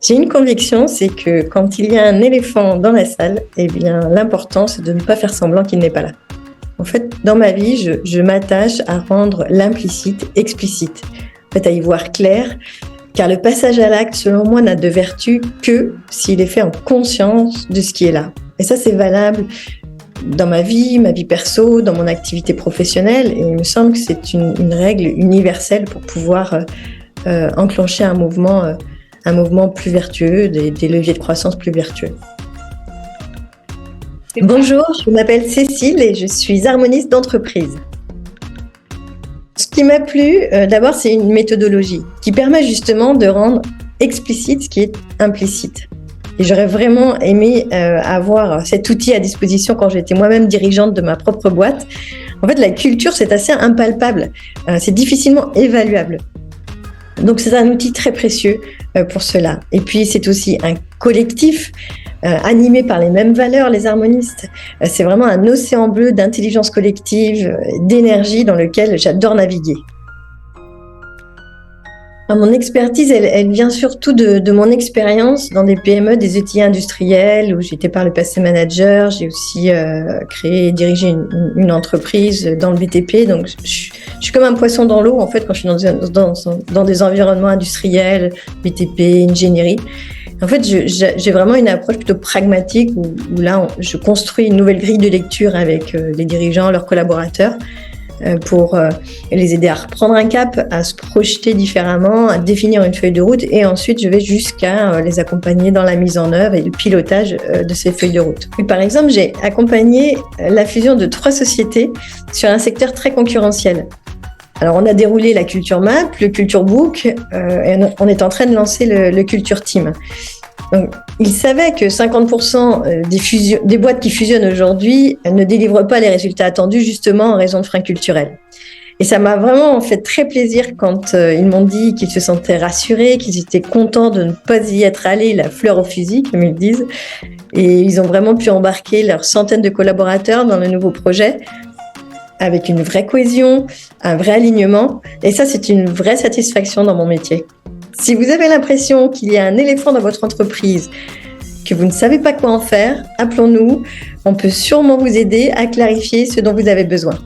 J'ai une conviction, c'est que quand il y a un éléphant dans la salle, eh bien, l'important, c'est de ne pas faire semblant qu'il n'est pas là. En fait, dans ma vie, je m'attache à rendre l'implicite explicite, en fait, à y voir clair, car le passage à l'acte, selon moi, n'a de vertu que s'il est fait en conscience de ce qui est là. Et ça, c'est valable dans ma vie perso, dans mon activité professionnelle, et il me semble que c'est une règle universelle pour pouvoir enclencher un mouvement plus vertueux, des leviers de croissance plus vertueux. Bonjour, je m'appelle Cécile et je suis harmoniste d'entreprise. Ce qui m'a plu, d'abord, c'est une méthodologie qui permet justement de rendre explicite ce qui est implicite. Et j'aurais vraiment aimé avoir cet outil à disposition quand j'étais moi-même dirigeante de ma propre boîte. En fait, la culture, c'est assez impalpable, c'est difficilement évaluable. Donc, c'est un outil très précieux pour cela. Et puis, c'est aussi un collectif animé par les mêmes valeurs, les harmonistes. C'est vraiment un océan bleu d'intelligence collective, d'énergie dans lequel j'adore naviguer. Mon expertise, elle vient surtout de mon expérience dans des PME, des ETI industriels, où j'étais par le passé manager. J'ai aussi créé et dirigé une entreprise dans le BTP. Donc, je suis comme un poisson dans l'eau, en fait, quand je suis dans des environnements industriels, BTP, ingénierie. En fait, j'ai vraiment une approche plutôt pragmatique où là, je construis une nouvelle grille de lecture avec les dirigeants, leurs collaborateurs, pour les aider à reprendre un cap, à se projeter différemment, à définir une feuille de route, et ensuite je vais jusqu'à les accompagner dans la mise en œuvre et le pilotage de ces feuilles de route. Et par exemple, j'ai accompagné la fusion de 3 sociétés sur un secteur très concurrentiel. Alors on a déroulé la culture map, le culture book, et on est en train de lancer le culture team. Donc, ils savaient que 50% des boîtes qui fusionnent aujourd'hui ne délivrent pas les résultats attendus justement en raison de freins culturels. Et ça m'a vraiment fait très plaisir quand ils m'ont dit qu'ils se sentaient rassurés, qu'ils étaient contents de ne pas y être allés la fleur au fusil, comme ils disent. Et ils ont vraiment pu embarquer leurs centaines de collaborateurs dans le nouveau projet avec une vraie cohésion, un vrai alignement. Et ça, c'est une vraie satisfaction dans mon métier. Si vous avez l'impression qu'il y a un éléphant dans votre entreprise, que vous ne savez pas quoi en faire, appelons-nous. On peut sûrement vous aider à clarifier ce dont vous avez besoin.